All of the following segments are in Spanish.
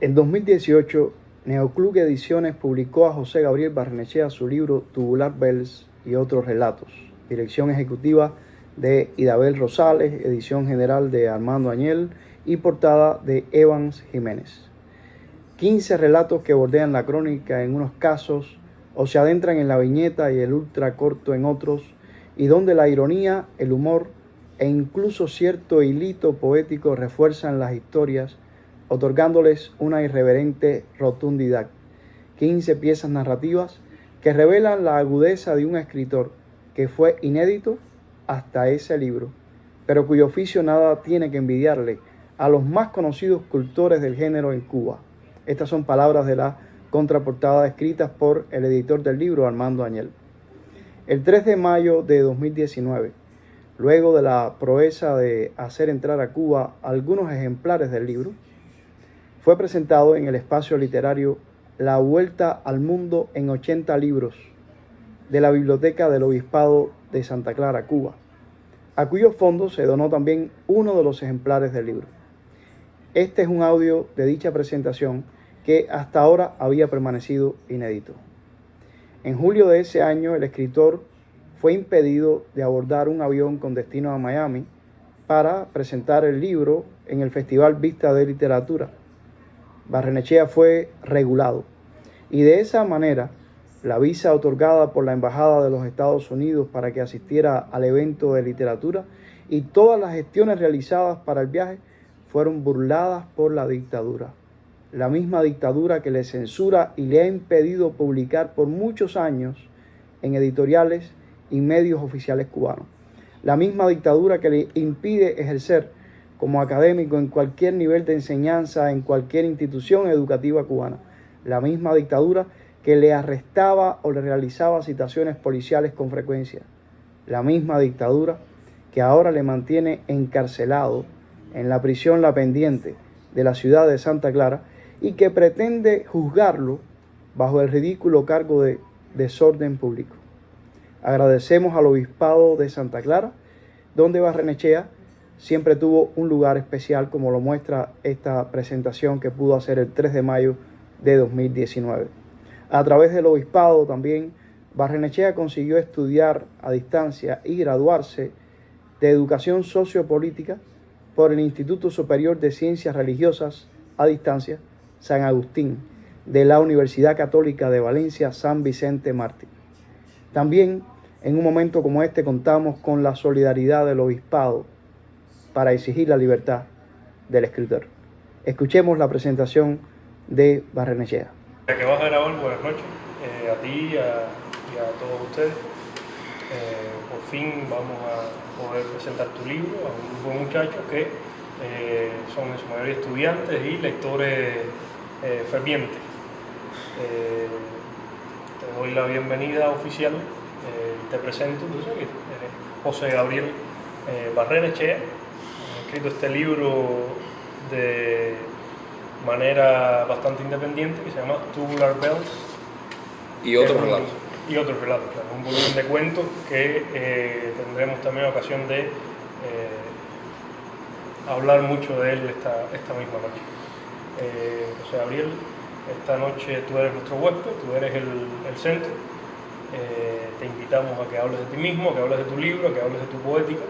En 2018, Neoclub Ediciones publicó a José Gabriel Barrenechea su libro Tubular Bells y otros relatos. Dirección ejecutiva de Idabel Rosales, edición general de Armando Añel y portada de Evans Jiménez. 15 relatos que bordean la crónica en unos casos o se adentran en la viñeta y el ultra corto en otros, y donde la ironía, el humor e incluso cierto hilito poético refuerzan las historias, otorgándoles una irreverente rotundidad. 15 piezas narrativas que revelan la agudeza de un escritor que fue inédito hasta ese libro, pero cuyo oficio nada tiene que envidiarle a los más conocidos cultores del género en Cuba. Estas son palabras de la contraportada escritas por el editor del libro, Armando Añel. El 3 de mayo de 2019, luego de la proeza de hacer entrar a Cuba algunos ejemplares del libro, fue presentado en el espacio literario La Vuelta al Mundo en 80 libros de la Biblioteca del Obispado de Santa Clara, Cuba, a cuyos fondos se donó también uno de los ejemplares del libro. Este es un audio de dicha presentación que hasta ahora había permanecido inédito. En julio de ese año, el escritor fue impedido de abordar un avión con destino a Miami para presentar el libro en el Festival Vista de Literatura. Barrenechea fue regulado y de esa manera la visa otorgada por la Embajada de los Estados Unidos para que asistiera al evento de literatura y todas las gestiones realizadas para el viaje fueron burladas por la dictadura. La misma dictadura que le censura y le ha impedido publicar por muchos años en editoriales y medios oficiales cubanos. La misma dictadura que le impide ejercer como académico en cualquier nivel de enseñanza, en cualquier institución educativa cubana. La misma dictadura que le arrestaba o le realizaba citaciones policiales con frecuencia. La misma dictadura que ahora le mantiene encarcelado en la prisión La Pendiente de la ciudad de Santa Clara y que pretende juzgarlo bajo el ridículo cargo de desorden público. Agradecemos al Obispado de Santa Clara, donde Barrenechea siempre tuvo un lugar especial, como lo muestra esta presentación que pudo hacer el 3 de mayo de 2019. A través del Obispado también, Barrenechea consiguió estudiar a distancia y graduarse de Educación Sociopolítica por el Instituto Superior de Ciencias Religiosas a distancia, San Agustín, de la Universidad Católica de Valencia, San Vicente Mártir. También, en un momento como este, contamos con la solidaridad del Obispado para exigir la libertad del escritor. Escuchemos la presentación de Barrenechea. Ya que vas a grabar, buenas noches a ti y a todos ustedes. Por fin vamos a poder presentar tu libro a un grupo de muchachos que son en su mayoría estudiantes y lectores fervientes. Te doy la bienvenida oficial, te presento, tú sabes, eres José Gabriel Barrenechea. He escrito este libro de manera bastante independiente que se llama Tubular Bells y otros relatos. Y otros relatos, claro, un volumen de cuentos que tendremos también ocasión de hablar mucho de él esta misma noche. José Gabriel, esta noche tú eres nuestro huésped, tú eres el centro. Te invitamos a que hables de ti mismo, a que hables de tu libro, a que hables de tu poética.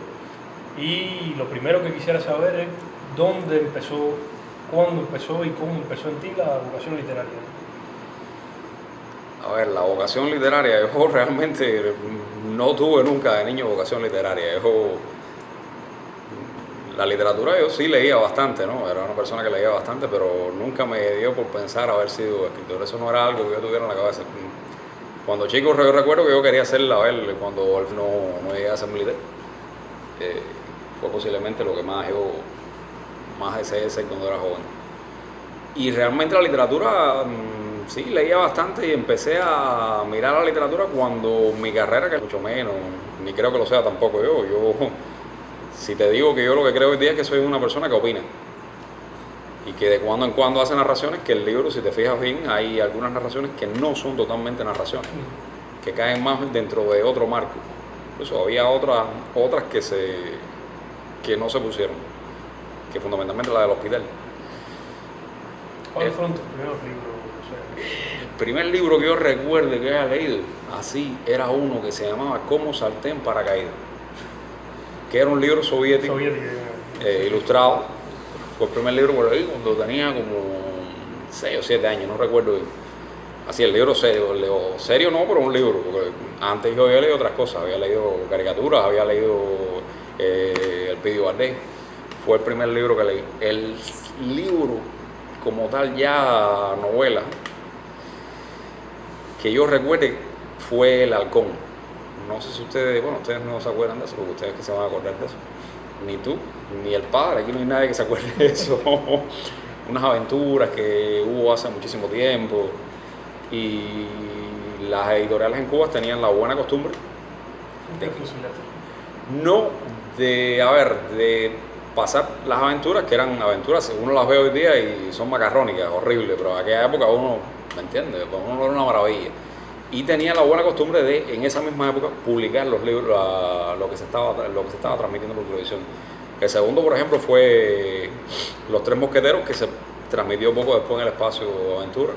Y lo primero que quisiera saber es dónde empezó, cuándo empezó y cómo empezó en ti la vocación literaria. A ver, la vocación literaria, yo realmente no tuve nunca de niño vocación literaria. La literatura yo sí leía bastante, ¿no? Era una persona que leía bastante, pero nunca me dio por pensar haber sido escritor. Eso no era algo que yo tuviera en la cabeza. Cuando chico yo recuerdo que yo quería ser, cuando no llegué a ser militar, fue posiblemente lo que más deseé ser cuando era joven. Y realmente la literatura, sí, leía bastante y empecé a mirar la literatura cuando mi carrera, que es mucho menos, ni creo que lo sea tampoco yo. Si te digo que yo lo que creo hoy día es que soy una persona que opina y que de cuando en cuando hace narraciones, que el libro, si te fijas bien, hay algunas narraciones que no son totalmente narraciones, que caen más dentro de otro marco. Incluso había otras que no se pusieron, que fundamentalmente la del hospital. ¿Cuáles fueron tus primeros libros? O sea, El primer libro que yo recuerde que haya leído, así, era uno que se llamaba Cómo salté en paracaídas, que era un libro soviético, ilustrado. Fue el primer libro que leí cuando tenía como 6 o 7 años, no recuerdo bien. Así, el libro serio, serio no, pero un libro, porque antes yo había leído otras cosas, había leído caricaturas, había leído El Pidio Bardé. Fue el primer libro que leí. El libro como tal, ya novela, que yo recuerde, fue El Halcón. No sé si ustedes, bueno, ustedes no se acuerdan de eso, porque ustedes que se van a acordar de eso. Ni tú, ni el padre, aquí no hay nadie que se acuerde de eso. Unas aventuras que hubo hace muchísimo tiempo. Y las editoriales en Cuba tenían la buena costumbre ¿de fusilaste? no de pasar las aventuras, que eran aventuras, uno las ve hoy día y son macarrónicas, horribles, pero en aquella época uno, ¿me entiende? Pues uno era una maravilla. Y tenía la buena costumbre de, en esa misma época, publicar los libros, lo que se estaba transmitiendo por televisión. El segundo, por ejemplo, fue Los Tres Mosqueteros, que se transmitió poco después en el espacio Aventura.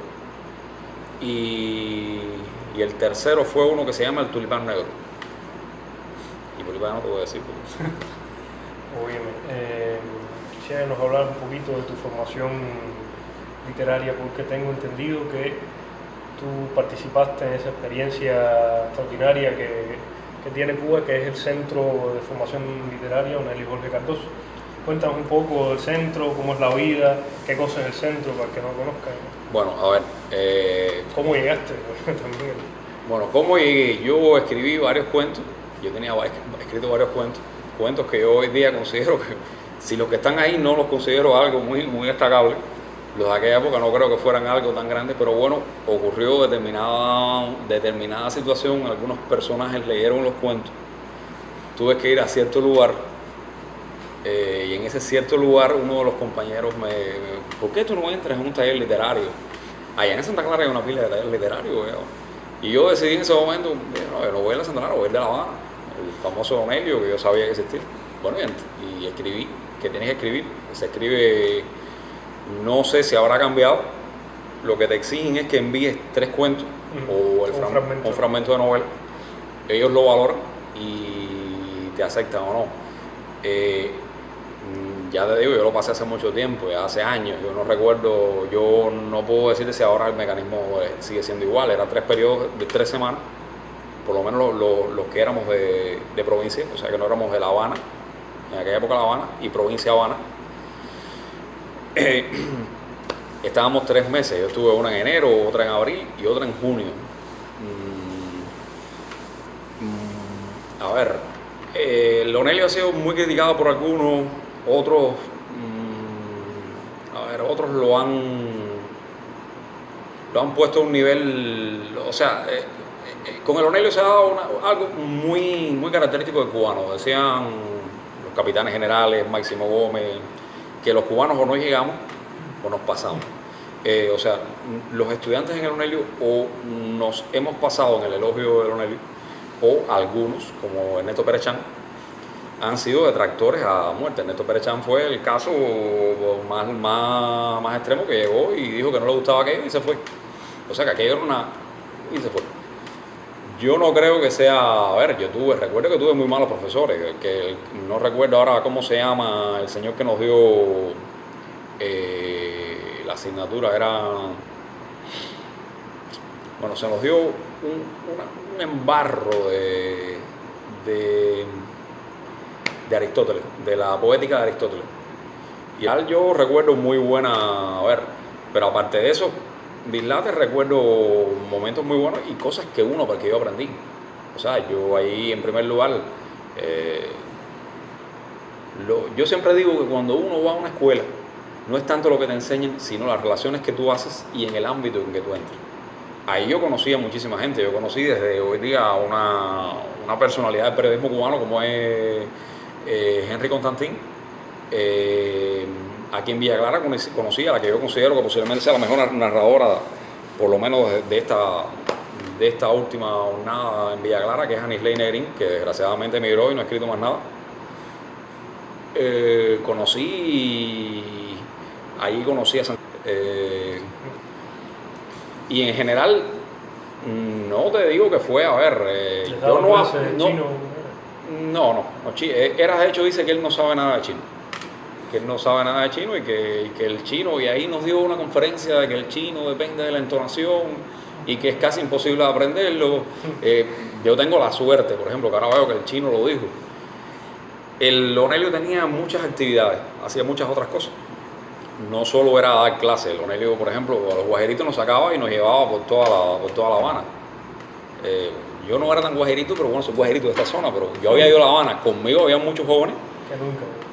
Y el tercero fue uno que se llama El Tulipán Negro. Y Tulipán no te voy a decir. Óyeme, quisiera que nos hablar un poquito de tu formación literaria, porque tengo entendido que tú participaste en esa experiencia extraordinaria que tiene Cuba, que es el Centro de Formación Literaria Onelio Jorge Cardoso. Cuéntanos un poco del centro, cómo es la vida, qué cosa es el centro, para que no lo conozcan. Bueno, a ver. ¿Cómo llegaste? También. Bueno, ¿cómo llegué? Yo escribí varios cuentos. Yo tenía escrito varios cuentos que yo hoy día considero que, si los que están ahí no los considero algo muy, muy destacable, los de aquella época no creo que fueran algo tan grande, pero bueno, ocurrió determinada situación, algunos personajes leyeron los cuentos, tuve que ir a cierto lugar, y en ese cierto lugar uno de los compañeros ¿por qué tú no entras en un taller literario? Allá en Santa Clara hay una pila de taller literario, y yo decidí en ese momento, no voy a la Santa Clara, voy a ir de La Habana, el famoso Onelio, que yo sabía que existía. Bueno, y escribí, que tenés que escribir, se escribe, no sé si habrá cambiado, lo que te exigen es que envíes 3 cuentos o un fragmento de novela, ellos lo valoran y te aceptan o no. Ya te digo, yo lo pasé hace mucho tiempo, ya hace años, yo no recuerdo, yo no puedo decirte si ahora el mecanismo sigue siendo igual, eran 3 periodos de 3 semanas, por lo menos los que éramos de provincia, o sea que no éramos de La Habana, en aquella época La Habana y provincia Habana. Estábamos 3 meses, yo estuve una en enero, otra en abril y otra en junio. A ver, el Onelio ha sido muy criticado por algunos, otros lo han puesto a un nivel, o sea, con el Onelio se ha dado algo muy, muy característico del cubano. Decían los capitanes generales, Máximo Gómez, que los cubanos o no llegamos o nos pasamos. O sea, los estudiantes en el Onelio o nos hemos pasado en el elogio del Onelio, o algunos, como Ernesto Perechán, han sido detractores a muerte. Ernesto Perechán fue el caso más extremo, que llegó y dijo que no le gustaba aquello y se fue. O sea que aquello era y se fue. Yo no creo que sea, a ver, recuerdo que tuve muy malos profesores, que no recuerdo ahora cómo se llama el señor que nos dio la asignatura, bueno, se nos dio un embarro de Aristóteles, de la poética de Aristóteles. Y yo recuerdo muy buena, a ver, pero aparte de eso, dislates, recuerdo momentos muy buenos y cosas porque yo aprendí. O sea, yo ahí en primer lugar, yo siempre digo que cuando uno va a una escuela, no es tanto lo que te enseñan, sino las relaciones que tú haces y en el ámbito en que tú entras. Ahí yo conocí a muchísima gente, yo conocí desde hoy día una personalidad del periodismo cubano como es Henry Constantín. Aquí en Villa Clara conocí a la que yo considero que posiblemente sea la mejor narradora, por lo menos de esta última jornada en Villa Clara, que es Anisley Negrín, que desgraciadamente emigró y no ha escrito más nada. Conocí a Y en general, no te digo que fue, a ver, ¿Les yo daba no, clase de chino? no, Eras de hecho dice que él no sabe nada de chino, que él no sabe nada de chino y que el chino, y ahí nos dio una conferencia de que el chino depende de la entonación y que es casi imposible aprenderlo. Yo tengo la suerte, por ejemplo, que ahora veo que el chino lo dijo. El Onelio tenía muchas actividades, hacía muchas otras cosas. No solo era dar clases, el Onelio, por ejemplo, a los guajeritos nos sacaba y nos llevaba por toda La Habana. Yo no era tan guajerito, pero bueno, soy guajerito de esta zona, pero yo había ido a La Habana, conmigo había muchos jóvenes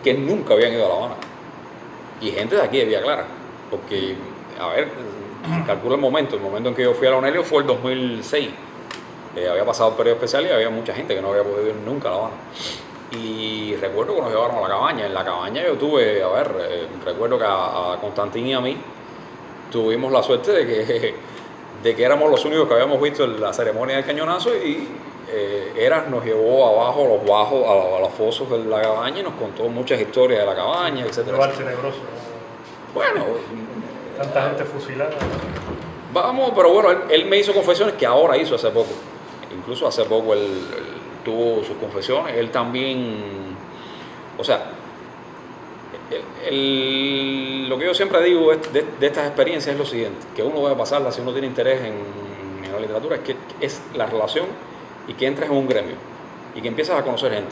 que nunca habían ido a La Habana. Y gente de aquí de Villa Clara, porque, a ver, calcula el momento en que yo fui a la Onelio fue el 2006. Había pasado el periodo especial y había mucha gente que no había podido ir nunca a La Habana. Y recuerdo que nos llevaron a la cabaña. En la cabaña yo tuve, recuerdo que a Constantín y a mí tuvimos la suerte de que éramos los únicos que habíamos visto la ceremonia del cañonazo y Eras nos llevó abajo a los bajos, a los fosos de la cabaña y nos contó muchas historias de la cabaña, etc. Un lugar tenebroso, ¿no? Bueno, tanta gente fusilada. Vamos, pero bueno, él me hizo confesiones que ahora hizo hace poco. Incluso hace poco él tuvo sus confesiones. Él también, o sea, lo que yo siempre digo de estas experiencias es lo siguiente, que uno debe pasarla si uno tiene interés en la literatura, es que es la relación y que entres en un gremio y que empiezas a conocer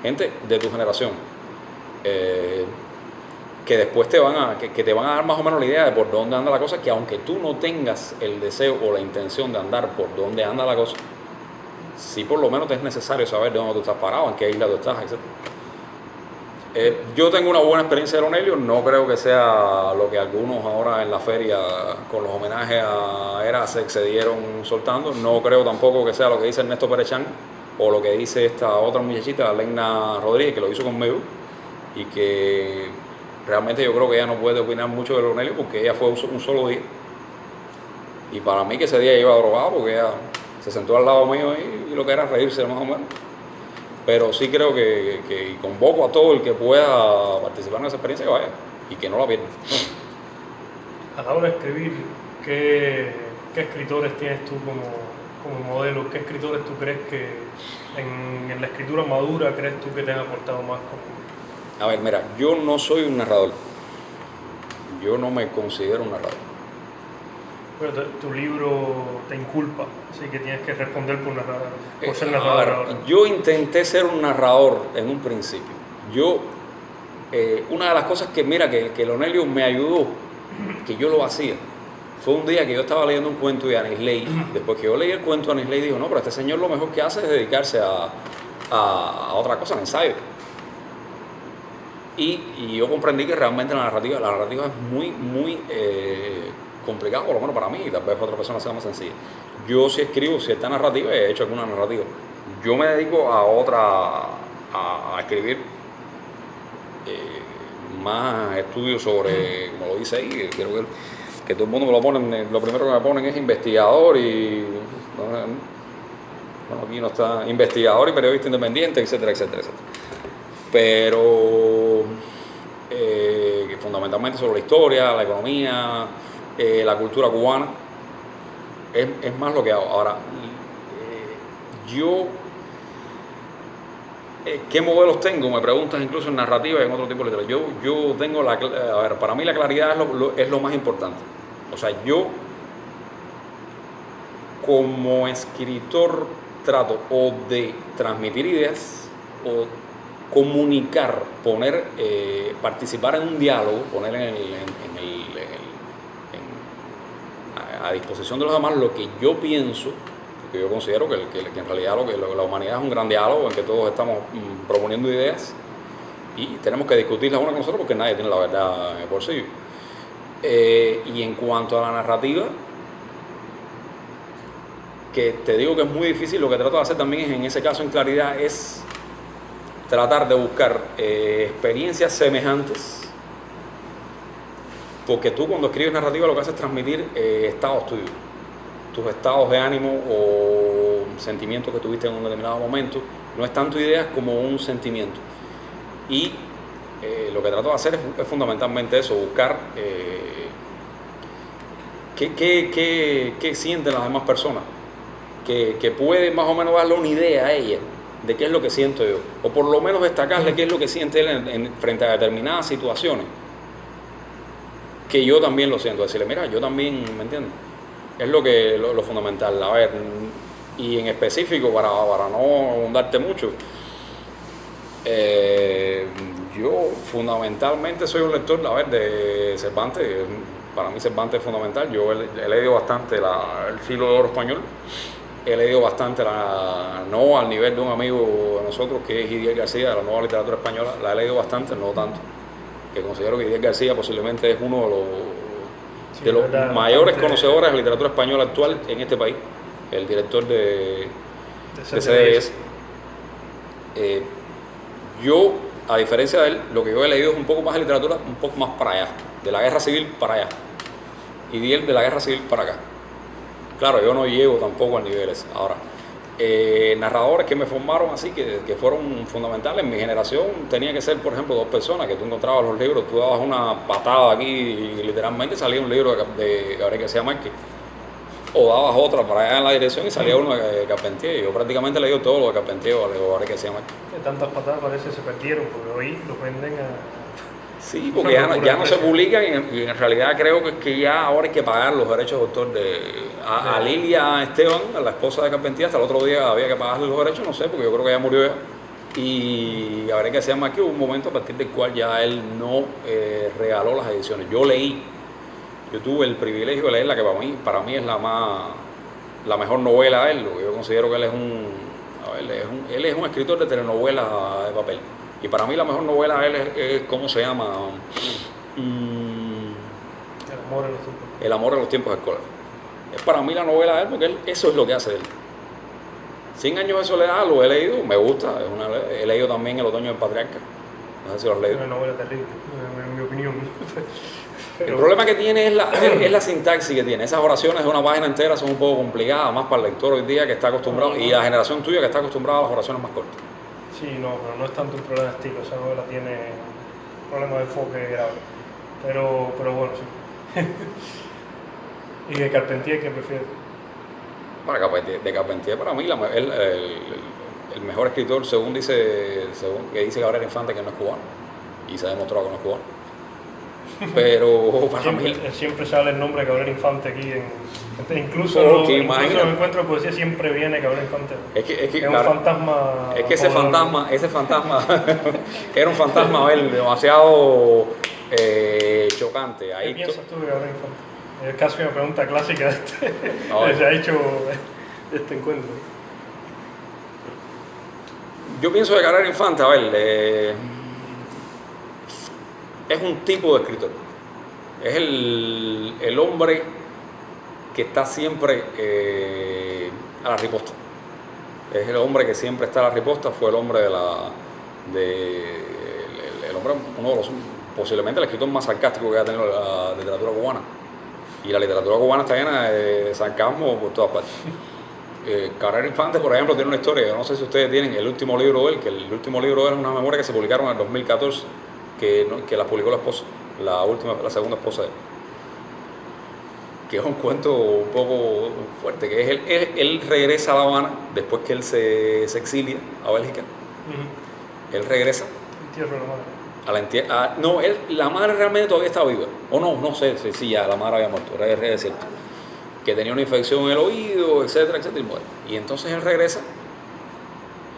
gente de tu generación, que después te van a dar más o menos la idea de por dónde anda la cosa, que aunque tú no tengas el deseo o la intención de andar por dónde anda la cosa, sí por lo menos te es necesario saber de dónde tú estás parado, en qué isla tú estás, etc. Yo tengo una buena experiencia de Onelio, no creo que sea lo que algunos ahora en la feria con los homenajes a Eras se excedieron soltando, no creo tampoco que sea lo que dice Ernesto Perechán o lo que dice esta otra muchachita, Leina Rodríguez, que lo hizo conmigo y que realmente yo creo que ella no puede opinar mucho de Onelio porque ella fue un solo día y para mí que ese día iba drogado porque ella se sentó al lado mío y lo que era reírse más o menos. Pero sí creo que convoco a todo el que pueda participar en esa experiencia que vaya y que no la pierda. A la hora de escribir, ¿qué escritores tienes tú como modelo? ¿Qué escritores tú crees que en la escritura madura crees tú que te han aportado más? A ver, mira, yo no soy un narrador. Yo no me considero un narrador. Pero tu libro te inculpa, así que tienes que responder por ser narrador ahora. Yo intenté ser un narrador en un principio. Una de las cosas que el Onelio me ayudó, que yo lo hacía, fue un día que yo estaba leyendo un cuento de Anisley. Después que yo leí el cuento, Anisley dijo, no, pero este señor lo mejor que hace es dedicarse a otra cosa, al ensayo. Y yo comprendí que realmente la narrativa es muy, muy complicado, por lo menos para mí, y tal vez para otra persona sea más sencilla. Yo sí escribo cierta narrativa, he hecho alguna narrativa. Yo me dedico a escribir más estudios sobre, como lo dice ahí, quiero que todo el mundo me lo pone, lo primero que me ponen es investigador y, bueno, aquí no está, investigador y periodista independiente, etcétera, etcétera, etcétera. Pero fundamentalmente sobre la historia, la economía, la cultura cubana, es más lo que hago. Ahora, ¿qué modelos tengo? Me preguntas incluso en narrativa y en otro tipo de literatura. Yo tengo para mí la claridad es lo más importante. O sea, yo como escritor trato o de transmitir ideas o comunicar, participar en un diálogo, poner a disposición de los demás lo que yo pienso, porque yo considero que en realidad la humanidad es un gran diálogo en que todos estamos proponiendo ideas y tenemos que discutirlas una con nosotros porque nadie tiene la verdad en el bolsillo. Y en cuanto a la narrativa, que te digo que es muy difícil, lo que trato de hacer también es, en ese caso en claridad, es tratar de buscar experiencias semejantes, porque tú cuando escribes narrativa lo que haces es transmitir estados tuyos, tus estados de ánimo o sentimientos que tuviste en un determinado momento. No es tanto ideas como un sentimiento. Y lo que trato de hacer es fundamentalmente eso, buscar qué sienten las demás personas, que puede más o menos darle una idea a ella de qué es lo que siento yo, o por lo menos destacarle qué es lo que siente él frente a determinadas situaciones, que yo también lo siento, decirle, mira, yo también, ¿me entiendes? Es lo fundamental. A ver, y en específico, para no abundarte mucho, yo fundamentalmente soy un lector, a ver, de Cervantes. Para mí Cervantes es fundamental. Yo he leído bastante el siglo de oro español. He leído bastante no al nivel de un amigo de nosotros que es Idiel García, de la nueva literatura española. La he leído bastante, no tanto. Que considero que Idiel García posiblemente es uno de los mayores conocedores de la literatura española actual en este país. El director de CDBS. Yo, a diferencia de él, lo que yo he leído es un poco más de literatura, un poco más para allá, de la guerra civil para allá, y de la guerra civil para acá. Claro, yo no llego tampoco a niveles. Ahora, narradores que me formaron así, que fueron fundamentales en mi generación, tenía que ser, por ejemplo, dos personas que tú encontrabas los libros, tú dabas una patada aquí y literalmente salía un libro de Gabriel García Márquez, o dabas otra para allá en la dirección y salía uno de Carpentier. Yo prácticamente he leído todo lo de Carpentier o de Gabriel García Márquez. De tantas patadas parece que se perdieron, porque hoy los venden a... Sí, porque ya no se publican y en realidad creo que ya ahora hay que pagar los derechos de autor a Lilia Esteban, a la esposa de Carpentier. Hasta el otro día había que pagarle los derechos, no sé, porque yo creo que ya murió ya. Y Gabriel García Márquez, hubo un momento a partir del cual ya él no regaló las ediciones. Yo tuve el privilegio de leerla, que para mí es la mejor novela de él. Yo considero que él es un escritor de telenovelas de papel. Y para mí la mejor novela de él es ¿cómo se llama? El amor en los tiempos escolares. Es para mí la novela de él porque eso es lo que hace él. 100 años de soledad lo he leído, me gusta. He leído también El otoño del patriarca. No sé si lo has leído. Es una novela terrible, en mi opinión. El problema que tiene es la sintaxis que tiene. Esas oraciones de una página entera son un poco complicadas, más para el lector hoy día que está acostumbrado, y la generación tuya que está acostumbrada a las oraciones más cortas. Sí, pero no es tanto un problema de estilo, esa novela tiene un problema de enfoque grave. Pero bueno, sí. ¿Y de Carpentier qué prefieres? De Carpentier para mí el mejor escritor, según dice Gabriel Infante, que no es cubano, y se ha demostrado que no es cubano. Pero para mí siempre sale el nombre de Gabriel Infante aquí, incluso en los encuentros de poesía siempre viene Gabriel Infante. Es claro, un fantasma. Es que ese fantasma era un fantasma demasiado chocante. ¿Qué piensas tú de Gabriel Infante? Es casi una pregunta clásica que se ha hecho de este encuentro. Yo pienso de Gabriel Infante, es un tipo de escritor. Es el hombre que está siempre a la riposta. Es el hombre que siempre está a la riposta. Fue el hombre el hombre, uno de los, posiblemente el escritor más sarcástico que ha tenido la literatura cubana. Y la literatura cubana está llena de sarcasmo por todas partes. Gabriel Infante, por ejemplo, tiene una historia. Yo no sé si ustedes tienen el último libro de él, que el último libro de él es una memoria que se publicaron en el 2014. Que la publicó la esposa, la segunda esposa de él. Que es un cuento un poco fuerte, que es él regresa a La Habana después que él se exilia a Bélgica. Él regresa. Entierro de la madre. No, la madre realmente todavía está viva. O no sé, sí, ya la madre había muerto, es cierto. Que tenía una infección en el oído, etcétera. Y entonces él regresa.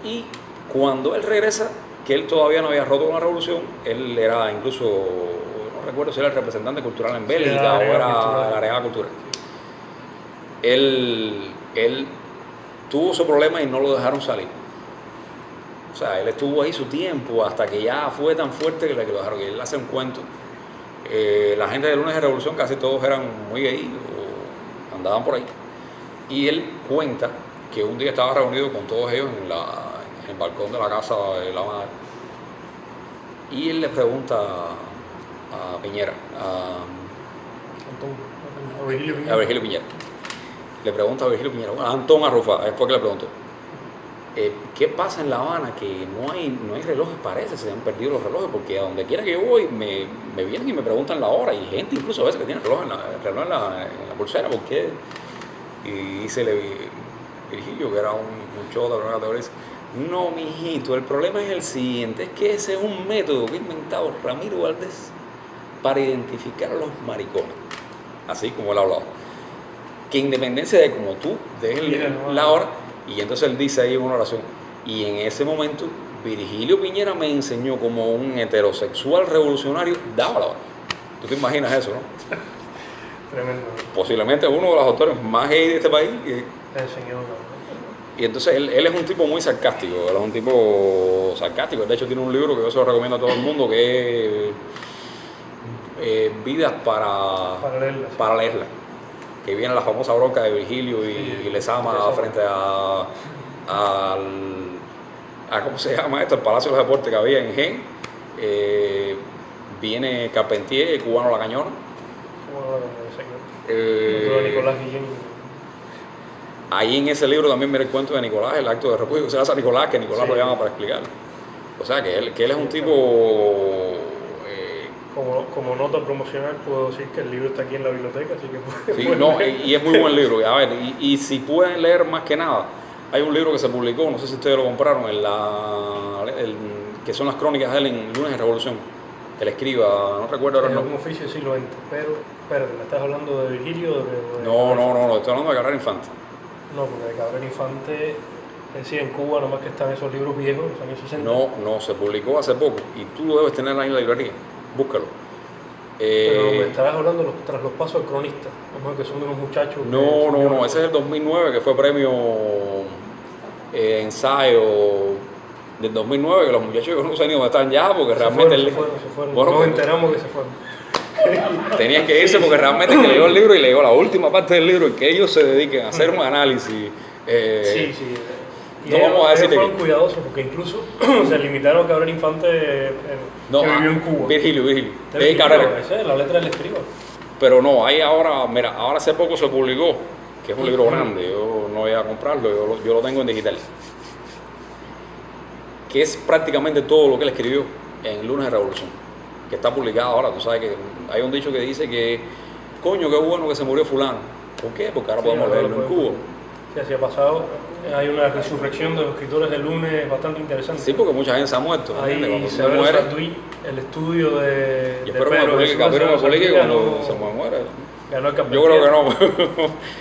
Y cuando él regresa, que él todavía no había roto con la revolución, él era incluso, no recuerdo si era el representante cultural en Bélgica o era la agregada cultural. Él tuvo su problema y no lo dejaron salir. O sea, él estuvo ahí su tiempo hasta que ya fue tan fuerte que lo dejaron. Y él hace un cuento. La gente de Lunes de Revolución casi todos eran muy gay o andaban por ahí. Y él cuenta que un día estaba reunido con todos ellos en el balcón de la casa de la madre, y él le pregunta a Piñera, a Virgilio Piñera, le pregunta a Virgilio Piñera, a Antón Arrufá, después que le preguntó, ¿qué pasa en La Habana? Que no hay relojes, parece, se han perdido los relojes, porque a donde quiera que yo voy me vienen y me preguntan la hora, y gente incluso a veces que tiene reloj en la pulsera, ¿por qué? Y dice Virgilio, que era un chota, una categoría, dice, no, mijito, el problema es el siguiente, es que ese es un método que ha inventado Ramiro Valdés para identificar a los maricones, así como él ha hablado, que independencia de como tú dejes la hora, y entonces él dice ahí en una oración, y en ese momento Virgilio Piñera me enseñó como un heterosexual revolucionario daba la hora. ¿Tú te imaginas eso, no? Tremendo. Posiblemente uno de los autores más gay de este país. Te enseñó. Y entonces él es un tipo muy sarcástico, él es un tipo sarcástico. De hecho tiene un libro que yo se lo recomiendo a todo el mundo, que es Vidas para leerla. Que viene la famosa bronca de Virgilio y Lezama frente a ¿cómo se llama esto? El Palacio de los Deportes que había en Gen. Viene Carpentier, Cubano La Cañona. Nicolás Guillén. Ahí en ese libro también viene el cuento de Nicolás, el acto de república. O sea, a Nicolás, que Nicolás lo llama para explicarlo. O sea, que él es un tipo... Como nota promocional puedo decir que el libro está aquí en la biblioteca, así que sí, no, y es muy buen libro. A ver, y si pueden leer más que nada, hay un libro que se publicó, no sé si ustedes lo compraron, que son las crónicas de él en Lunes de Revolución. Que le escriba, no recuerdo ahora el nombre. Un oficio del siglo XX, pero espérate, ¿me estás hablando de Virgilio? No, estoy hablando de Cabrera Infante. No, porque de Cabrera Infante, es decir, en Cuba nomás que están esos libros viejos, los años 60. No, se publicó hace poco y tú lo debes tener ahí en la librería, búscalo. Pero me estarás hablando tras los pasos del cronista, como que son de unos muchachos. No, ese es el 2009, que fue premio ensayo del 2009, que los muchachos yo no sé ni dónde están ya, porque realmente... Se fueron. Bueno, nos enteramos que se fueron. Tenían que irse porque realmente que leyó el libro y leyó la última parte del libro, en que ellos se dediquen a hacer un análisis. Sí. Y no vamos a decir ellos fueron cuidadosos porque incluso se limitaron a Cabrera Infante que vivió en Cuba. Virgilio. Cabrera. Esa es la letra del escriba. Pero no, hay ahora hace poco se publicó, que es un libro grande, yo no voy a comprarlo, yo lo tengo en digital, que es prácticamente todo lo que él escribió en Lunes de Revolución, que está publicado ahora. Tú sabes que hay un dicho que dice que, coño, qué bueno que se murió fulano. ¿Por qué? Porque ahora podemos leerlo en Cuba. Sí, así ha pasado. Hay una resurrección de los escritores del Lunes bastante interesante. Sí, porque mucha gente se ha muerto. Ahí se ve el estudio de yo espero que me publique cuando se muera. Ganó el yo creo que no.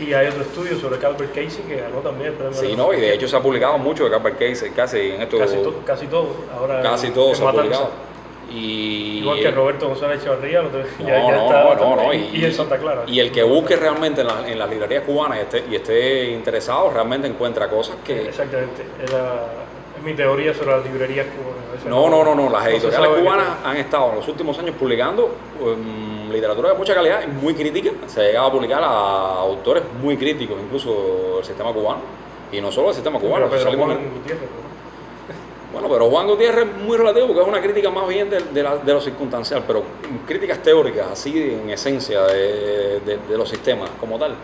Y hay otro estudio sobre Calvert Casey que ganó también el premio. Sí, no, y de hecho se ha publicado mucho de Calvert Casey, casi todo. Ahora casi todo se ha publicado. Igual que Roberto González Echevarría, y el Santa Clara. Y el que busque realmente en las librerías cubanas y esté interesado, realmente encuentra cosas que... Exactamente, es mi teoría sobre las librerías cubanas. No, las editoriales cubanas han estado en los últimos años publicando literatura de mucha calidad y muy crítica. Se ha llegado a publicar a autores muy críticos, incluso del sistema cubano, y no solo del sistema cubano. Bueno, pero Juan Gutiérrez es muy relativo porque es una crítica más bien de lo circunstancial, pero críticas teóricas, así en esencia de los sistemas como tal.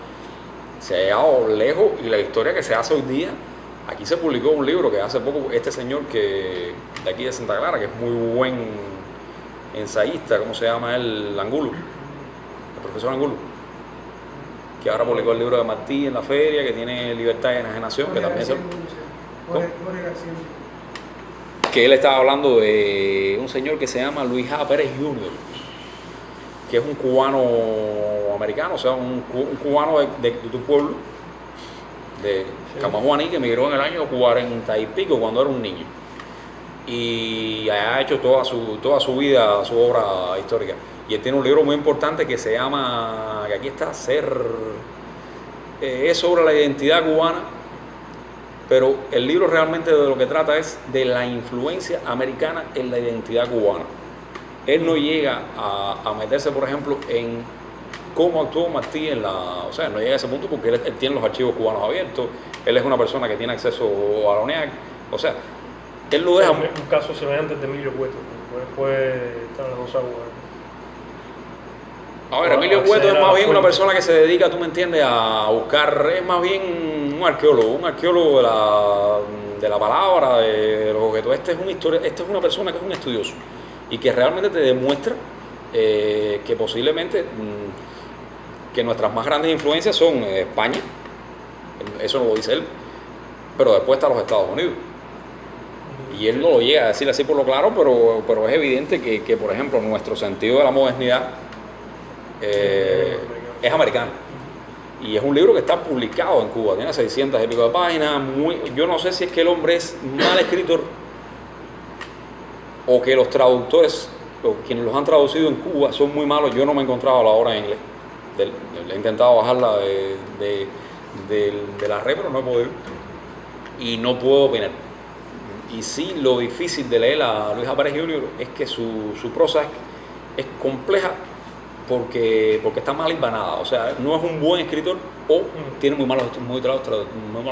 Se ha llegado lejos y la historia que se hace hoy día, aquí se publicó un libro que hace poco este señor de aquí de Santa Clara, que es muy buen ensayista, ¿cómo se llama él? Angulo, el profesor Angulo, que ahora publicó el libro de Martí en la feria, que tiene Libertad y Enajenación, que también que él estaba hablando de un señor que se llama Luis A. Pérez Jr., que es un cubano americano, o sea, un cubano de tu pueblo, de Camajuaní, que emigró en el año 40 y pico, cuando era un niño. Y ha hecho toda su vida, su obra histórica. Y él tiene un libro muy importante que se llama, que aquí está, es sobre la identidad cubana. Pero el libro realmente de lo que trata es de la influencia americana en la identidad cubana. Él no llega a meterse, por ejemplo, en cómo actuó Martí o sea, no llega a ese punto porque él tiene los archivos cubanos abiertos, él es una persona que tiene acceso a la UNEAC, o sea, él lo deja... Un caso semejante de Emilio Cueto, después están las dos aguas. A ver, Emilio Cueto es más bien una persona que se dedica, tú me entiendes, a buscar, es más bien un arqueólogo de la palabra, de los objetos. Este es una persona que es un estudioso y que realmente te demuestra que posiblemente que nuestras más grandes influencias son España, eso no lo dice él, pero después está los Estados Unidos. Y él no lo llega a decir así por lo claro, pero es evidente que, por ejemplo, nuestro sentido de la modernidad es americano. Y es un libro que está publicado en Cuba, tiene 600 y pico de páginas. Yo no sé si es que el hombre es mal escritor o que los traductores, o quienes los han traducido en Cuba, son muy malos. Yo no me he encontrado la obra en inglés. He intentado bajarla de la red, pero no he podido. Y no puedo opinar. Y sí, lo difícil de leer a Luis Apárez Jr. es que su prosa es compleja porque está mal hilvanada. O sea, no es un buen escritor o tiene muy malos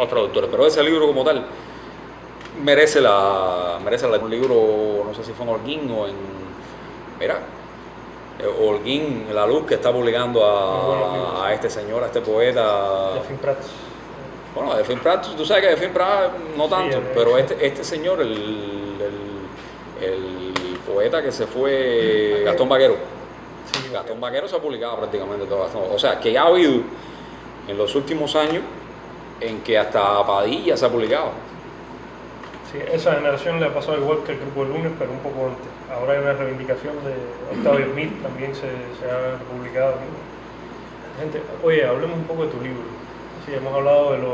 traductores. Pero ese libro como tal merece un libro, no sé si fue en Holguín o en... Mira, Holguín, La Luz, que está publicando a este señor, a este poeta. Delfín Prats. Bueno, Delfín Prats, tú sabes que Delfín Prats no tanto, pero este señor, el poeta que se fue, Gastón Vaquero. Sí, Gastón Vaquero se ha publicado prácticamente todo Gastón. O sea, que ya ha habido en los últimos años en que hasta Padilla se ha publicado. Sí, esa generación le ha pasado igual que el Grupo del Lunes, pero un poco antes. Ahora hay una reivindicación de Octavio Smith, también se ha publicado. Gente, oye, hablemos un poco de tu libro. Sí, hemos hablado de un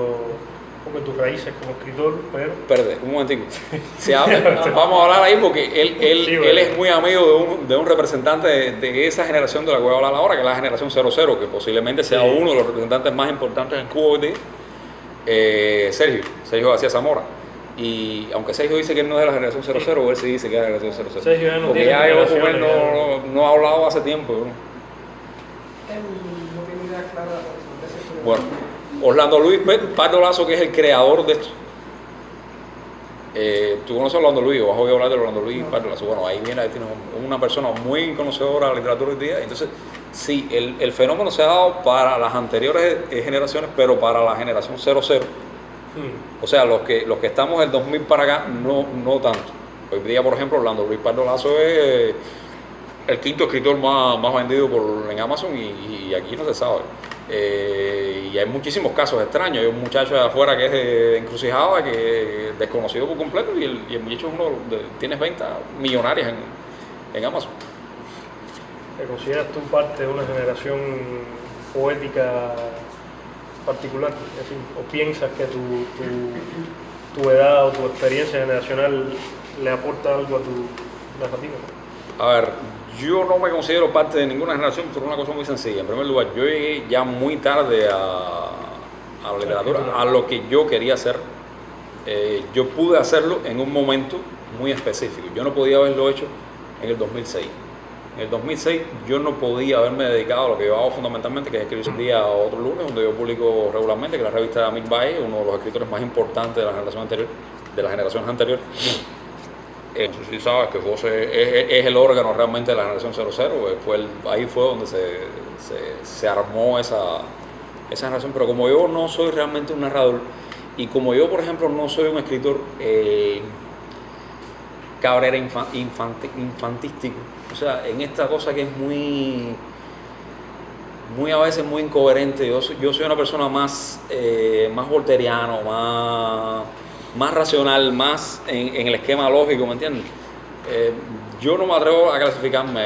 poco de tus raíces como escritor, pero... Perdón, un momentico. Vamos a hablar ahí porque él es muy amigo de un representante de esa generación de la que voy a hablar ahora, que es la generación 00, que posiblemente sea uno de los representantes más importantes en Cuba hoy día, Sergio García Zamora. Y aunque Sergio dice que él no es de la generación 00, él sí dice que es de la generación 00. Sergio ya no porque tiene ya yo con él no ha hablado hace tiempo. ¿No? Él no tiene idea clara de eso. Bueno, Orlando Luis Pardo Lazo, que es el creador de esto. Tú conoces a Orlando Luis, o has oído hablar de Orlando Luis Pardo Lazo. Bueno, ahí tiene una persona muy conocedora de la literatura hoy día. Entonces, sí, el fenómeno se ha dado para las anteriores generaciones, pero para la generación 00. O sea, los que estamos del 2000 para acá, no tanto. Hoy día, por ejemplo, Orlando Luis Pardo Lazo es el quinto escritor más vendido en Amazon y aquí no se sabe. Y hay muchísimos casos extraños. Hay un muchacho de afuera que es de Encrucijada, que es desconocido por completo, y el muchacho tiene ventas millonarias en Amazon. ¿Te consideras tú parte de una generación poética particular? Es decir, ¿o piensas que tu edad o tu experiencia generacional le aporta algo a tu narrativa? A ver, yo no me considero parte de ninguna generación por una cosa muy sencilla. En primer lugar, yo llegué ya muy tarde a la literatura, a lo que yo quería hacer. Yo pude hacerlo en un momento muy específico. Yo no podía haberlo hecho en el 2006. En el 2006 yo no podía haberme dedicado a lo que yo hago fundamentalmente, que es escribir un día o otro lunes, donde yo publico regularmente, que es la revista de Amir Valle, uno de los escritores más importantes de la generación anterior, de las generaciones anteriores. No sé si sabes que José es el órgano realmente de la generación 00, ahí fue donde se armó esa generación, pero como yo no soy realmente un narrador, y como yo, por ejemplo, no soy un escritor cabrera infantístico, o sea, en esta cosa que es muy a veces muy incoherente, yo soy una persona más volteriano, más racional, más en el esquema lógico, ¿me entiendes? Yo no me atrevo a clasificarme